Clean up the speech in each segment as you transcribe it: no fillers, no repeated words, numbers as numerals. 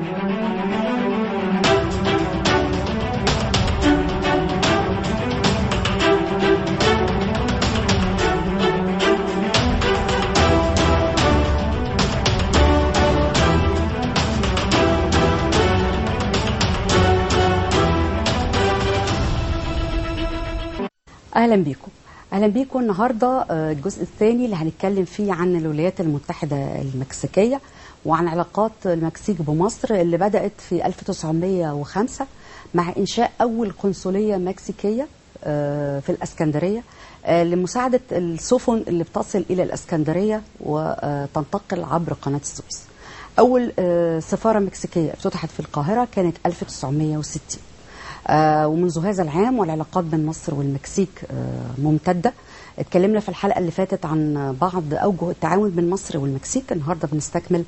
أهلا بيكم. أهلا بيكم. النهاردة الجزء الثاني اللي هنتكلم فيه عن الولايات المتحدة المكسيكية وعن علاقات المكسيك بمصر اللي بدأت في 1905 مع إنشاء أول قنصلية مكسيكية في الإسكندرية لمساعدة السفن اللي بتصل إلى الإسكندرية وتنتقل عبر قناة السويس. أول سفارة مكسيكية افتتحت في القاهرة كانت 1960. ومنذ هذا العام والعلاقات بين مصر والمكسيك ممتدة. اتكلمنا في الحلقة اللي فاتت عن بعض أوجه التعاون بين مصر والمكسيك. النهاردة بنستكمل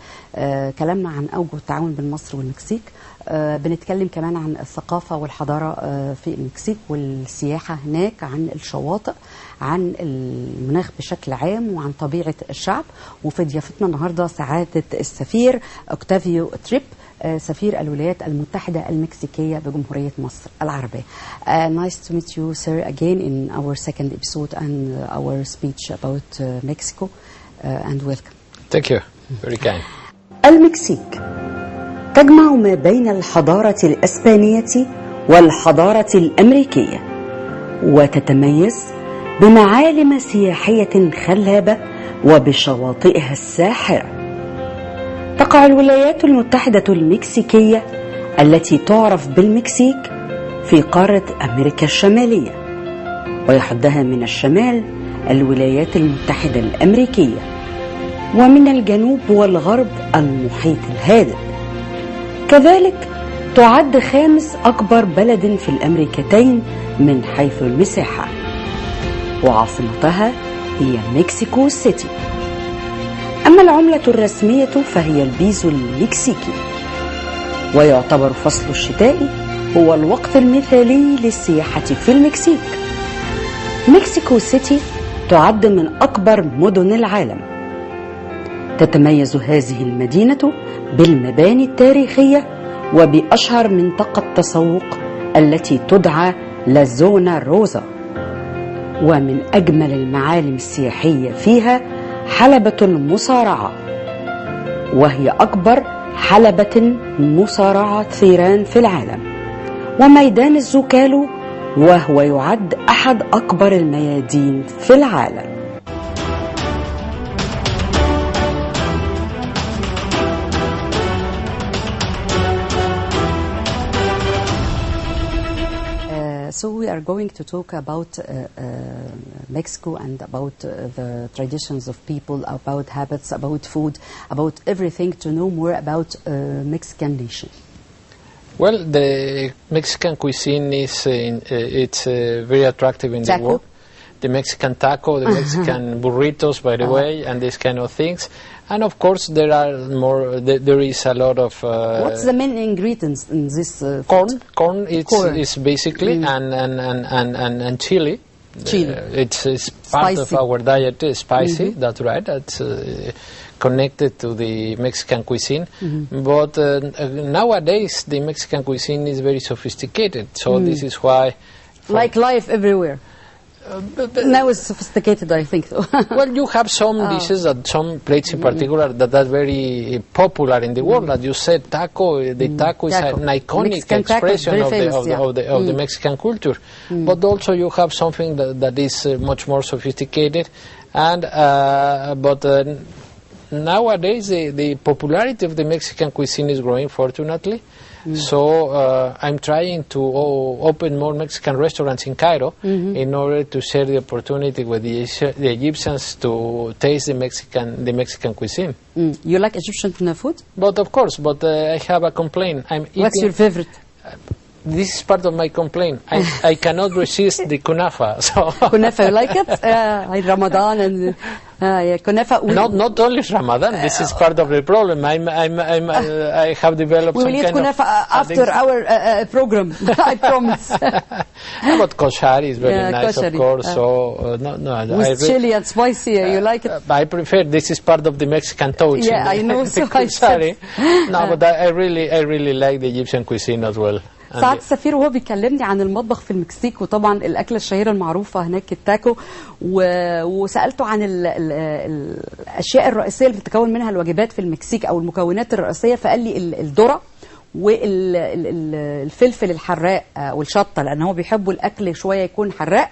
كلامنا عن أوجه التعاون بين مصر والمكسيك. بنتكلم كمان عن الثقافة والحضارة في المكسيك والسياحة هناك، عن الشواطئ، عن المناخ بشكل عام، وعن طبيعة الشعب. وفي ضيافتنا النهاردة سعادة السفير أوكتافيو تريب، سفير الولايات المتحدة المكسيكية بجمهورية مصر العربية. Nice to meet you, sir, again in our second episode and our speech about Mexico, and welcome. Thank you. Very kind. المكسيك تجمع ما بين الحضارة الإسبانية والحضارة الأمريكية، وتتميز بمعالم سياحية خلابة وبشواطئها الساحرة. تقع الولايات المتحدة المكسيكية التي تعرف بالمكسيك في قارة أمريكا الشمالية، ويحدها من الشمال الولايات المتحدة الأمريكية، ومن الجنوب والغرب المحيط الهادئ. كذلك تعد خامس أكبر بلد في الأمريكتين من حيث المساحة، وعاصمتها هي مكسيكو سيتي. أما العملة الرسمية فهي البيزو المكسيكي، ويعتبر فصل الشتاء هو الوقت المثالي للسياحة في المكسيك. مكسيكو سيتي تعد من أكبر مدن العالم. تتميز هذه المدينة بالمباني التاريخية وبأشهر منطقة تسوق التي تدعى لازونا روزا. ومن أجمل المعالم السياحية فيها حلبة المصارعة، وهي أكبر حلبة مصارعة ثيران في العالم، وميدان الزوكالو، وهو يعد أحد أكبر الميادين في العالم. So we are going to talk about Mexico and about the traditions of people, about habits, about food, about everything, to know more about Mexican nation. Well, the Mexican cuisine is it's very attractive in the world. The Mexican taco, the Mexican burritos, by the way, and these kind of things. And of course, there are more. There is a lot of. What's the main ingredients in this? Corn. Corn. Is basically and chili. Chili. It's part spicy. of our diet. Spicy. That's right. That's connected to the Mexican cuisine. But nowadays, the Mexican cuisine is very sophisticated. So this is why. Like life everywhere. Now it's sophisticated, I think. Well, you have some dishes, some plates in particular, that are very popular in the world. As you said, taco. The taco is an iconic Mexican expression famous, of the Mexican culture. But also you have something that is much more sophisticated. And nowadays the popularity of the Mexican cuisine is growing, fortunately. So I'm trying to open more Mexican restaurants in Cairo in order to share the opportunity with the Egyptians to taste the Mexican cuisine. You like Egyptian food? But of course, I have a complaint. What's your favorite? This is part of my complaint. I cannot resist the kunafa. So kunafa, you like it? Ramadan and كنافة. Not only Ramadan. This is part of the problem. I have developed we will some eat kind كنافة after our program. I promise. But koshari is very nice, koshari. of course. So with chili and spicy, you like it? I prefer. This is part of the Mexican touch. Yeah, I know. So koshari. No, but I really like the Egyptian cuisine as well. سعادة السفير وهو بيكلمني عن المطبخ في المكسيك وطبعا الأكلة الشهيرة المعروفة هناك التاكو، وسألته عن الأشياء الرئيسية اللي بتتكون منها الوجبات في المكسيك أو المكونات الرئيسية، فقال لي الذرة والفلفل الحراق والشطة، لأن هو بيحبوا الأكل شوية يكون حراق.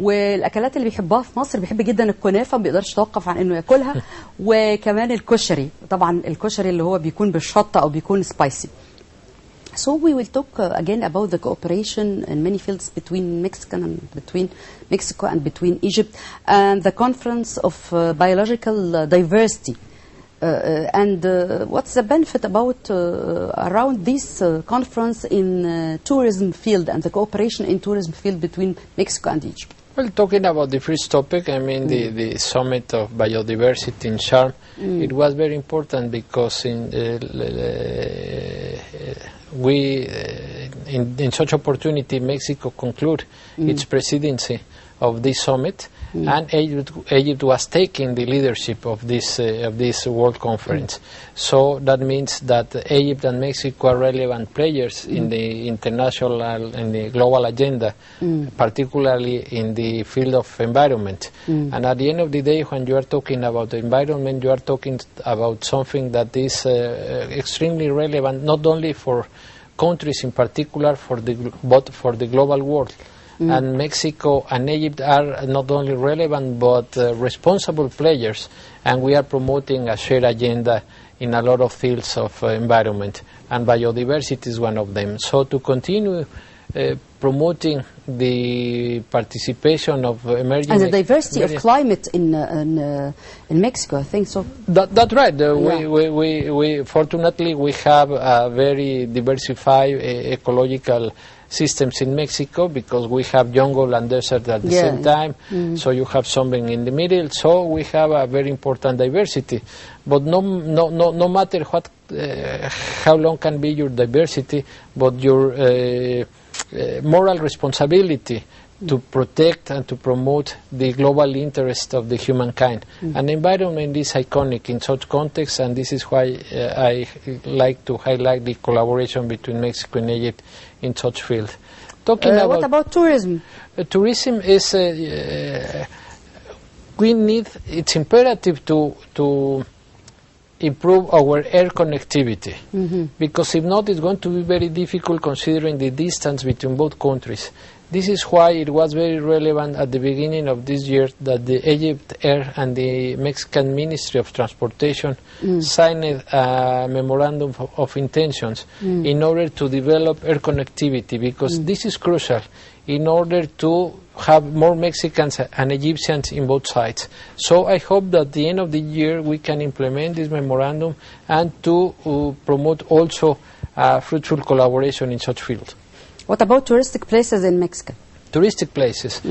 والاكلات اللي بيحبها في مصر بيحب جدا الكنافه، ما بيقدرش يتوقف عن انه ياكلها، وكمان الكشري، طبعا الكشري اللي هو بيكون بالشطه او بيكون سبايسي. So we will talk again about the cooperation in many fields between Mexico and between Egypt, and the conference of biological diversity. And what's the benefit about around this conference in tourism field and the cooperation in tourism field between Mexico and Egypt? Well, talking about the first topic, I mean the summit of biodiversity in Sharm, it was very important because in such opportunity Mexico conclude its presidency of this summit, and Egypt was taking the leadership of this world conference. So that means that Egypt and Mexico are relevant players in the international and the global agenda, particularly in the field of environment. And at the end of the day, when you are talking about the environment, you are talking about something that is extremely relevant, not only for countries in particular, but for the global world. And Mexico and Egypt are not only relevant but responsible players, and we are promoting a shared agenda in a lot of fields of environment, and biodiversity is one of them. So to continue promoting the participation of emerging and the diversity of climate in Mexico, I think so. That's right. We fortunately we have a very diversified ecological systems in Mexico, because we have jungle and desert at the same time, so you have something in the middle, so we have a very important diversity. But no matter what, how long can be your diversity, but your moral responsibility to protect and to promote the global interest of the humankind. And environment is iconic in such context, and this is why I like to highlight the collaboration between Mexico and Egypt in such field. What about tourism? Tourism is it's imperative to improve our air connectivity, because if not, it's going to be very difficult considering the distance between both countries. This is why it was very relevant at the beginning of this year that the Egypt Air and the Mexican Ministry of Transportation signed a memorandum of intentions in order to develop air connectivity, because this is crucial in order to have more Mexicans and Egyptians in both sides. So I hope that at the end of the year we can implement this memorandum and to promote also fruitful collaboration in such field. What about touristic places in Mexico? Touristic places.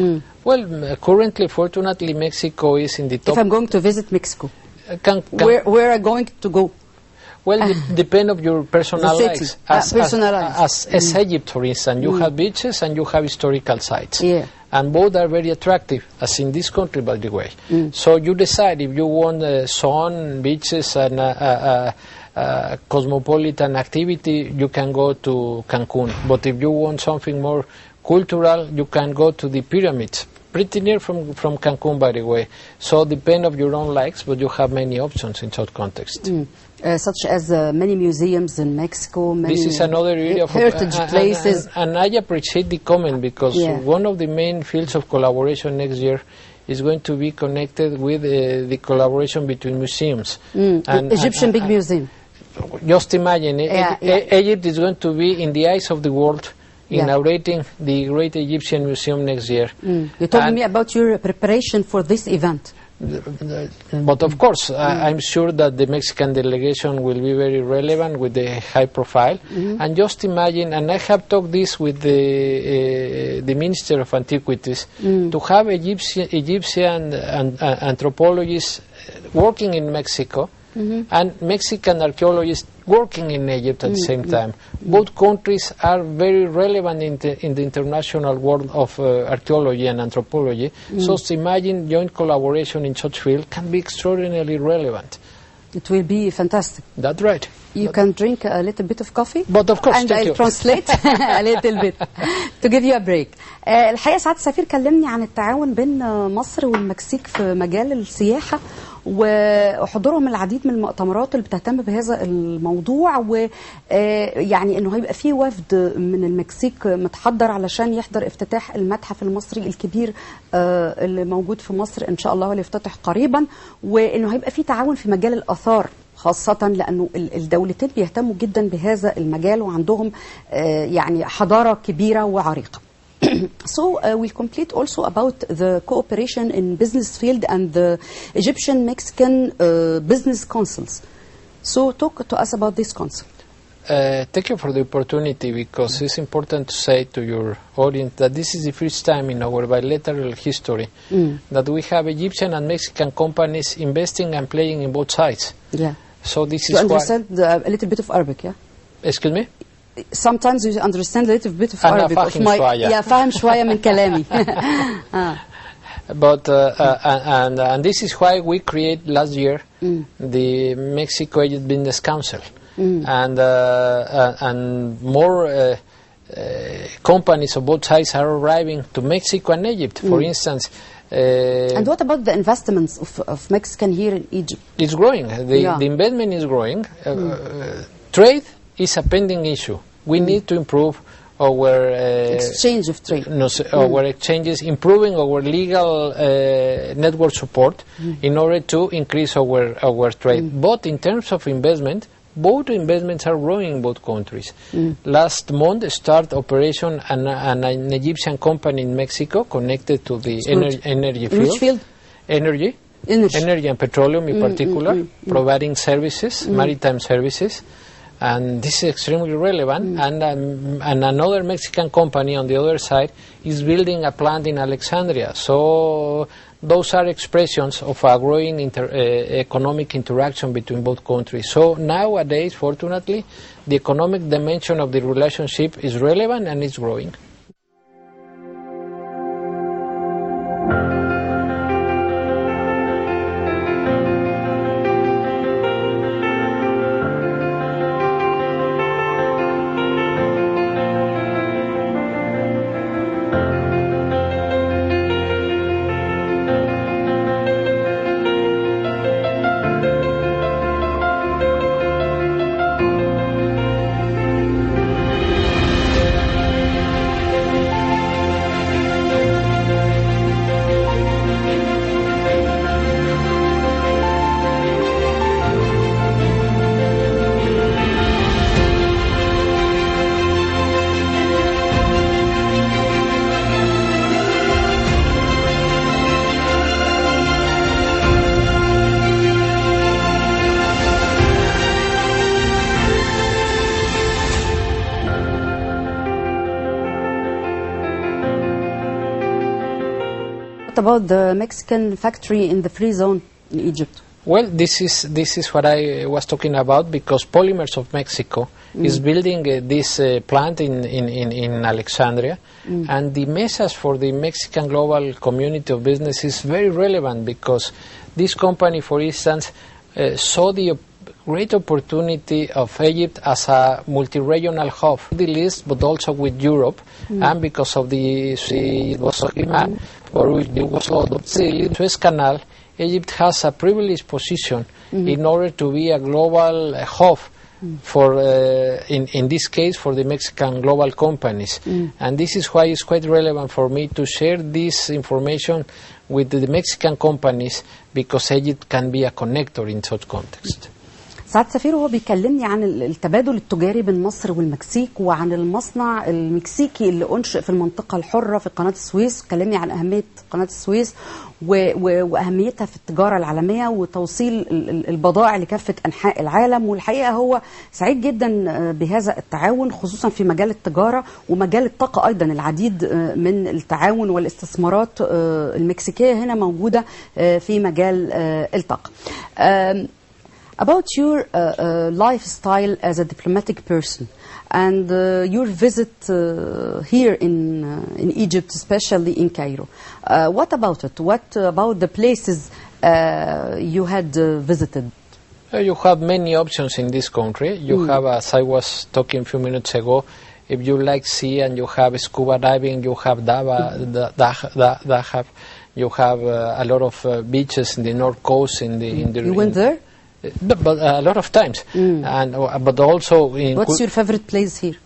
Well, currently, fortunately, Mexico is in the top. If I'm going to visit Mexico, where are going to go? Well, depend on your personal likes. As Egypt, for instance, you have beaches and you have historical sites. And both are very attractive, as in this country, by the way. So you decide if you want sun, beaches, and cosmopolitan activity, you can go to Cancun. But if you want something more cultural, you can go to the pyramids, pretty near from Cancun, by the way. So depend on your own likes, but you have many options in such context. Such as many museums in Mexico, many this is another area of heritage places. And I appreciate the comment, because one of the main fields of collaboration next year is going to be connected with the collaboration between museums. And Egyptian big museum. Just imagine, Egypt is going to be in the eyes of the world, inaugurating the Great Egyptian Museum next year. You told me about your preparation for this event. But of course, I'm sure that the Mexican delegation will be very relevant with the high profile. And just imagine, and I have talked this with the Minister of Antiquities, to have Egyptian anthropologists working in Mexico and Mexican archaeologists working in Egypt at the same time. Both countries are very relevant in the international world of archaeology and anthropology. So imagine joint collaboration in such field can be extraordinarily relevant. It will be fantastic. That's right. You can drink a little bit of coffee. But of course, and I'll translate a little bit to give you a break. الحقيقة سعادة السفير كلمني عن التعاون بين مصر والمكسيك في مجال السياحة وحضورهم العديد من المؤتمرات اللي بتهتم بهذا الموضوع، ويعني انه هيبقى في وفد من المكسيك متحضر علشان يحضر افتتاح المتحف المصري الكبير اللي موجود في مصر ان شاء الله واللي يفتتح قريبا، وانه هيبقى في تعاون في مجال الآثار خاصة لأنه الدولتين بيهتموا جدا بهذا المجال وعندهم يعني حضارة كبيرة وعريقة. So we'll complete also about the cooperation in business field and the Egyptian-Mexican business councils. So talk to us about this council. Thank you for the opportunity, because it's important to say to your audience that this is the first time in our bilateral history that we have Egyptian and Mexican companies investing and playing in both sides. Yeah. So this you is understand a little bit of Arabic, yeah? Excuse me? Sometimes you understand a little bit of Arabic. فاهم شوية من كلامي. But and this is why we create last year the Mexico-Egypt Business Council, and more companies of both sides are arriving to Mexico and Egypt. For instance. And what about the investments of Mexican here in Egypt? It's growing. The investment is growing. Trade is a pending issue. We need to improve our exchange of trade. Our exchanges, improving our legal network support in order to increase our trade. But in terms of investment, both investments are growing in both countries. Last month, start operation an Egyptian company in Mexico connected to the energy field. Which field? Energy and petroleum in particular, providing services, maritime services. And this is extremely relevant. And another Mexican company on the other side is building a plant in Alexandria. So those are expressions of a growing economic interaction between both countries. So nowadays, fortunately, the economic dimension of the relationship is relevant and it's growing. About the Mexican factory in the free zone in Egypt? Well, this is what I was talking about, because Polymers of Mexico is building this plant in Alexandria, and the message for the Mexican global community of business is very relevant, because this company, for instance, saw the great opportunity of Egypt as a multi-regional hub, the list, but also with Europe, and because of the Suez Canal, Egypt has a privileged position in order to be a global hub for, in this case, for the Mexican global companies. And this is why it's quite relevant for me to share this information with the Mexican companies, because Egypt can be a connector in such context. سعادة السفير هو بيكلمني عن التبادل التجاري بين مصر والمكسيك وعن المصنع المكسيكي اللي أنشئ في المنطقة الحرة في قناة السويس. كلمني عن أهمية قناة السويس وأهميتها في التجارة العالمية وتوصيل البضائع لكافة أنحاء العالم. والحقيقة هو سعيد جدا بهذا التعاون خصوصا في مجال التجارة ومجال الطاقة أيضا. العديد من التعاون والاستثمارات المكسيكية هنا موجودة في مجال الطاقة. About your lifestyle as a diplomatic person and your visit here in Egypt, especially in Cairo. What about it? What about the places you had visited? You have many options in this country. You have, as I was talking a few minutes ago, if you like sea and you have scuba diving, you have Dahab. You have a lot of beaches in the north coast. You went there? But a lot of times. But also in... What's your favorite place here?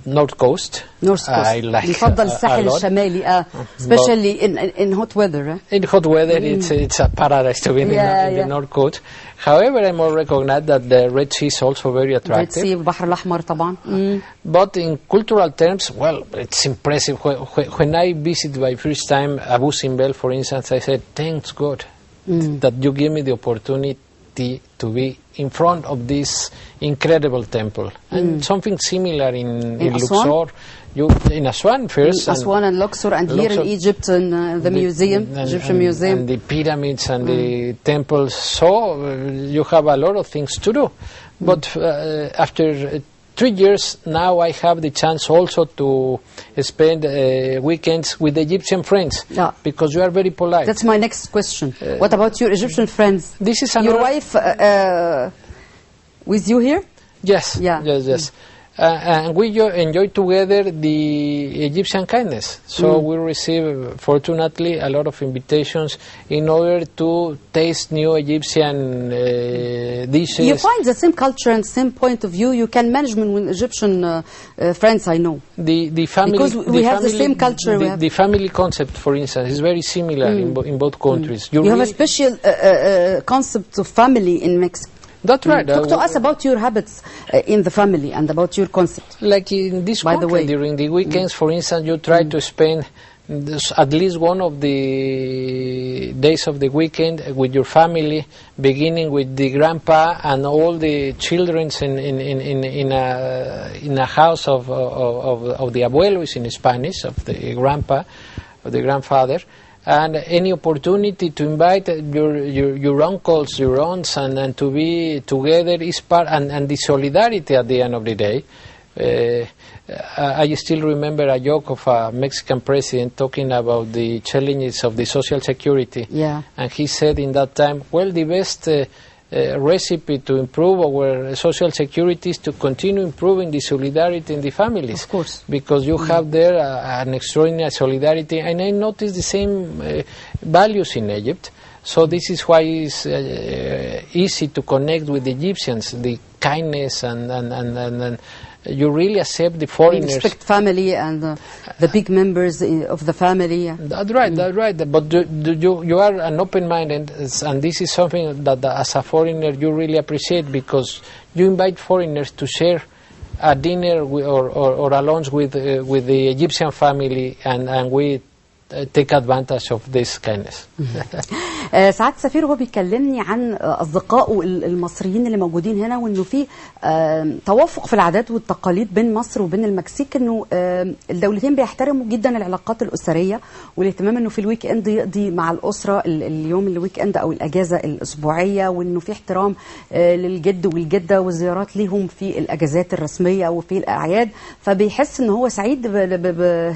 North coast. North coast. I like بفضل الساحل الشمالي, especially in hot weather. In hot weather, it's a paradise to be in the North coast. However, I more recognize that the Red Sea is also very attractive. Red Sea, البحر الأحمر طبعا. But in cultural terms, well, it's impressive. When I visited my first time Abu Simbel, for instance, I said, thanks God that you give me the opportunity to be in front of this incredible temple. And something similar in Luxor. In Aswan first. In Aswan and Luxor, and here in Egypt in the museum, Egyptian museum. And the pyramids and the temples. So you have a lot of things to do. But after 3 years now, I have the chance also to spend weekends with Egyptian friends, because you are very polite. That's my next question. What about your Egyptian friends? This is your wife with you here? Yes. Yes. And we enjoy together the Egyptian kindness. So we receive, fortunately, a lot of invitations in order to taste new Egyptian dishes. You find the same culture and same point of view. You can manage with Egyptian friends, I know. The family, because we have the same culture. The family concept, for instance, is very similar in both countries. You have a special concept of family in Mexico. That's right. Talk to us about your habits in the family and about your concept. Like in this country, during the weekends, for instance, you try to spend at least one of the days of the weekend with your family, beginning with the grandpa and all the children in a house of the abuelos in Spanish, of the grandpa, of the grandfather. And any opportunity to invite your uncles, your aunts, and to be together is part, and the solidarity at the end of the day. I still remember a joke of a Mexican president talking about the challenges of the social security. Yeah. And he said in that time, well, the best recipe to improve our social security is to continue improving the solidarity in the families. Of course. Because you have there an extraordinary solidarity, and I noticed the same values in Egypt. So this is why it's easy to connect with the Egyptians, the kindness and you really accept the foreigners. You respect family and the big members of the family. That's right, that's right. But you are an open-minded, and this is something that as a foreigner you really appreciate, because you invite foreigners to share a dinner or a lunch with the Egyptian family, and we take advantage of this kindness. سعادة السفير هو بيكلمني عن أصدقائه المصريين اللي موجودين هنا، وإنه في توافق في العادات والتقاليد بين مصر وبين المكسيك، إنه الدولتين بيحترموا جدا العلاقات الأسرية، والاهتمام إنه في الويك إند يقضي مع الأسرة اليوم الويك إند أو الأجازة الأسبوعية، وإنه في احترام للجد والجدة والزيارات ليهم في الأجازات الرسمية وفي الأعياد. فبيحس إنه هو سعيد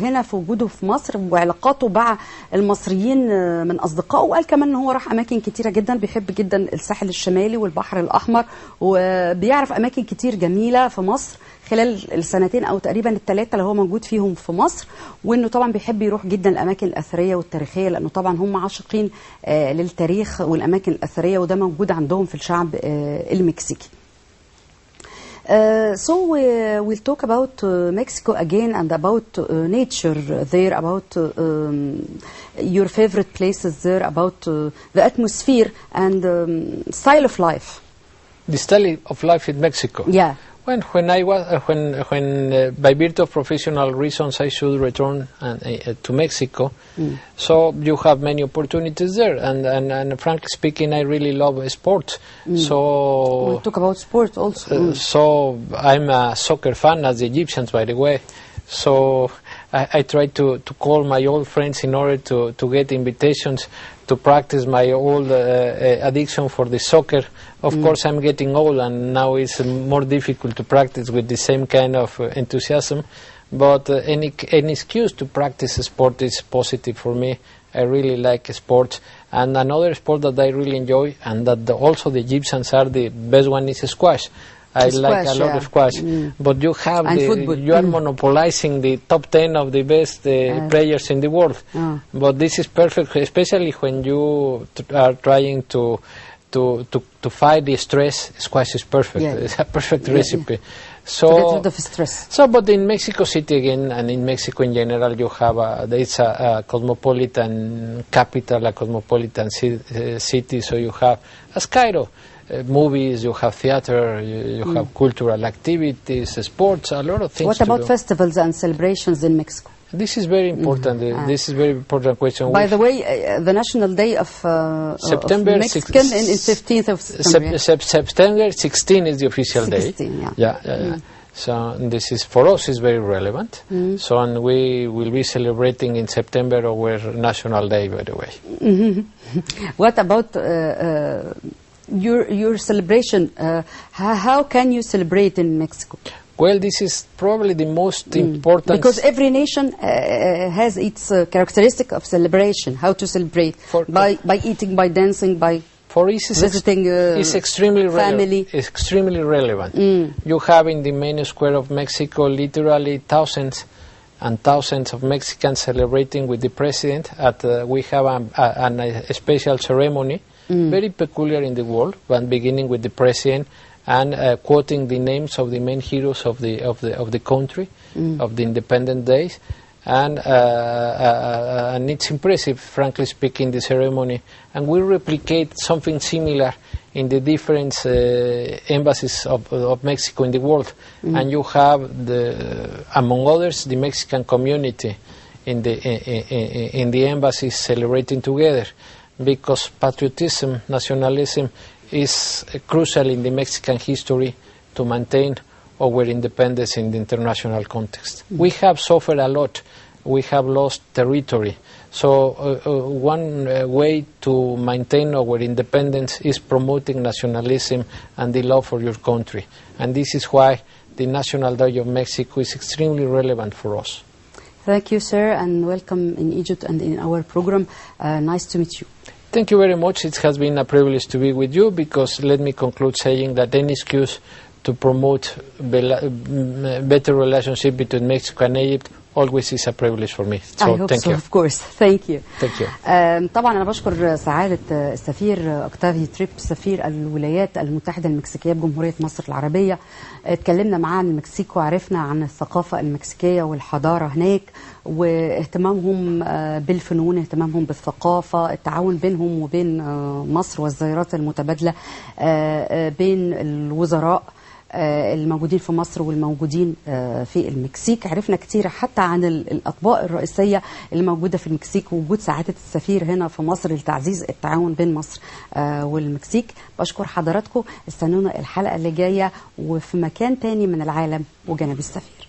هنا في وجوده في مصر وعلاقاته مع المصريين من أصدقائه. وقال كمان إنه هو راح أماكن كتيرة جدا، بيحب جدا الساحل الشمالي والبحر الأحمر، وبيعرف أماكن كتير جميلة في مصر خلال السنتين أو تقريبا ال3 اللي هو موجود فيهم في مصر. وإنه طبعا بيحب يروح جدا الأماكن الأثرية والتاريخية، لأنه طبعا هم عاشقين للتاريخ والأماكن الأثرية، وده موجود عندهم في الشعب المكسيكي. So we'll talk about Mexico again and about nature there, about your favorite places there, about the atmosphere and style of life. the style of life in Mexico. Yeah. When I was by virtue of professional reasons I should return to Mexico, so you have many opportunities there, and frankly speaking, I really love sports. So we'll talk about sports also. So I'm a soccer fan, as the Egyptians, by the way. So I try to call my old friends in order to get invitations to practice my old addiction for the soccer. Of course, I'm getting old, and now it's more difficult to practice with the same kind of enthusiasm. But any excuse to practice a sport is positive for me. I really like sports. And another sport that I really enjoy, and that also the Egyptians are the best one, is squash. I like a lot of squash, but you have you are monopolizing the top 10 of the best players in the world. But this is perfect, especially when you are trying to fight the stress. Squash is perfect. It's a perfect recipe. So to get rid of stress. So, but in Mexico City again, and in Mexico in general, you have it's a cosmopolitan capital, a cosmopolitan city. So you have, as Cairo, movies, you have theater, you have cultural activities, sports, a lot of things. What about festivals and celebrations in Mexico? This is very important. This is very important question. By the way, the National Day of September of Mexican is 15th of September. September 16 is the official 16, day. Yeah. So this is, for us, is very relevant. So, and we will be celebrating in September our National Day, by the way. What about your celebration? How can you celebrate in Mexico? Well, this is probably the most important... Because every nation has its characteristic of celebration, how to celebrate, by eating, by dancing, by visiting it's extremely family. It's extremely relevant. You have in the main square of Mexico literally thousands and thousands of Mexicans celebrating with the president. We have a special ceremony, very peculiar in the world, but beginning with the president, and quoting the names of the main heroes of the country, of the independent days, and it's impressive, frankly speaking, the ceremony. And we replicate something similar in the different embassies of Mexico in the world. And you have, among others, the Mexican community in the embassies celebrating together, because patriotism, nationalism, is crucial in the Mexican history to maintain our independence in the international context. We have suffered a lot. We have lost territory. So one way to maintain our independence is promoting nationalism and the love for your country. And this is why the National Day of Mexico is extremely relevant for us. Thank you, sir, and welcome in Egypt and in our program. Nice to meet you. Thank you very much. It has been a privilege to be with you, because let me conclude saying that any excuse to promote better relationship between Mexico and Egypt always is a privilege for me. So I hope thank so, you. Of course. Thank you. Thank you. طبعا أنا بشكر سعادة السفير أكتافي تريب، سفير الولايات المتحدة المكسيكية بجمهورية مصر العربية. اتكلمنا معاه عن المكسيك وعرفنا عن الثقافة المكسيكية والحضارة هناك، واهتمامهم بالفنون، اهتمامهم بالثقافة، التعاون بينهم وبين مصر والزيارات المتبادلة بين الوزراء الموجودين في مصر والموجودين في المكسيك. عرفنا كتير حتى عن الأطباق الرئيسية اللي موجودة في المكسيك، ووجود سعادة السفير هنا في مصر لتعزيز التعاون بين مصر والمكسيك. بشكر حضراتكم، استنونا الحلقة اللي جاية وفي مكان تاني من العالم وجناب السفير.